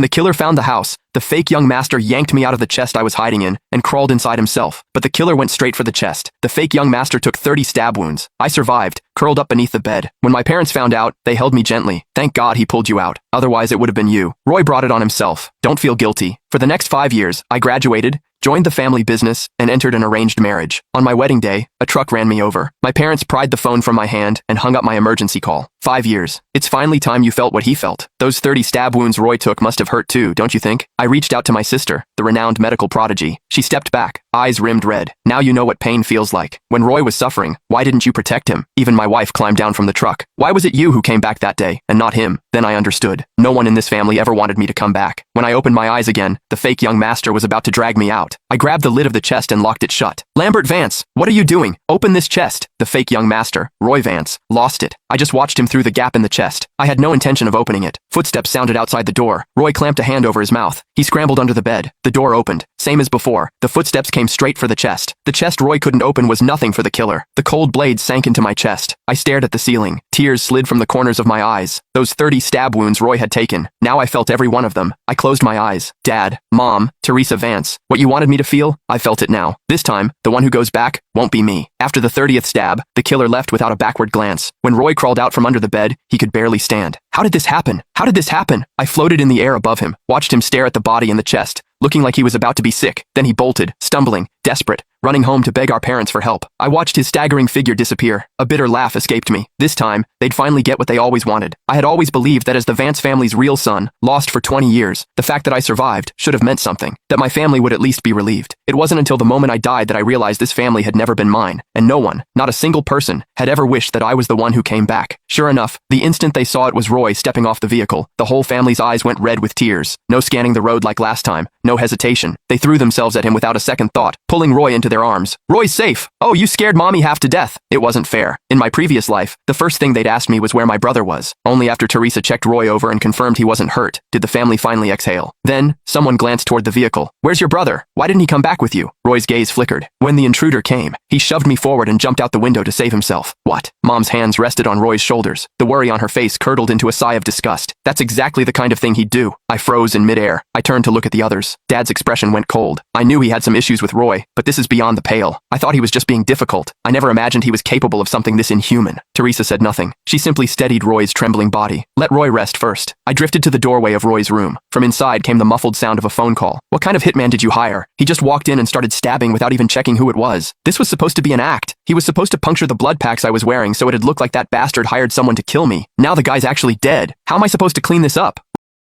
The killer found the house. The fake young master yanked me out of the chest I was hiding in and crawled inside himself. But the killer went straight for the chest. The fake young master took 30 stab wounds. I survived, curled up beneath the bed. When my parents found out, they held me gently. Thank God he pulled you out. Otherwise, it would have been you. Roy brought it on himself. Don't feel guilty. For the next 5 years, I graduated, joined the family business, and entered an arranged marriage. On my wedding day, a truck ran me over. My parents pried the phone from my hand and hung up my emergency call. 5 years. It's finally time you felt what he felt. Those 30 stab wounds Roy took must have hurt too, don't you think? I reached out to my sister, the renowned medical prodigy. She stepped back, eyes rimmed red. Now you know what pain feels like. When Roy was suffering, why didn't you protect him? Even my wife climbed down from the truck. Why was it you who came back that day, and not him? Then I understood. No one in this family ever wanted me to come back. When I opened my eyes again, the fake young master was about to drag me out. I grabbed the lid of the chest and locked it shut. Lambert Vance, what are you doing? Open this chest. The fake young master, Roy Vance, lost it. I just watched him through the gap in the chest. I had no intention of opening it. Footsteps sounded outside the door. Roy clamped a hand over his mouth. He scrambled under the bed. The door opened. Same as before. The footsteps came straight for the chest. The chest Roy couldn't open was nothing for the killer. The cold blade sank into my chest. I stared at the ceiling. Tears slid from the corners of my eyes. Those 30 stab wounds Roy had taken. Now I felt every one of them. I closed my eyes. Dad, Mom, Teresa Vance. What you wanted me to feel? I felt it now. This time, the one who goes back won't be me. After the 30th stab, the killer left without a backward glance. When Roy crawled out from under the bed, he could barely stand. How did this happen? How did this happen? I floated in the air above him, watched him stare at the body in the chest, looking like he was about to be sick. Then he bolted, stumbling, desperate, running home to beg our parents for help. I watched his staggering figure disappear. A bitter laugh escaped me. This time, they'd finally get what they always wanted. I had always believed that as the Vance family's real son, lost for 20 years, the fact that I survived should have meant something, that my family would at least be relieved. It wasn't until the moment I died that I realized this family had never been mine, and no one, not a single person, had ever wished that I was the one who came back. Sure enough, the instant they saw it was Roy stepping off the vehicle, the whole family's eyes went red with tears. No scanning the road like last time, no hesitation. They threw themselves at him without a second thought, pulling Roy into their arms. Roy's safe. Oh, you scared mommy half to death. It wasn't fair. In my previous life, the first thing they'd asked me was where my brother was. Only after Teresa checked Roy over and confirmed he wasn't hurt, did the family finally exhale. Then, someone glanced toward the vehicle. Where's your brother? Why didn't he come back with you? Roy's gaze flickered. When the intruder came, he shoved me forward and jumped out the window to save himself. What? Mom's hands rested on Roy's shoulders. The worry on her face curdled into a sigh of disgust. That's exactly the kind of thing he'd do. I froze in midair. I turned to look at the others. Dad's expression went cold. I knew he had some issues with Roy, but this is beyond the pale. I thought he was just being difficult. I never imagined he was capable of something this inhuman. Teresa said nothing. She simply steadied Roy's trembling body. Let Roy rest first. I drifted to the doorway of Roy's room. From inside came the muffled sound of a phone call. What kind of hitman did you hire? He just walked in and started stabbing without even checking who it was. This was supposed to be an act. He was supposed to puncture the blood packs I was wearing so it'd look like that bastard hired someone to kill me. Now the guy's actually dead. How am I supposed to clean this up?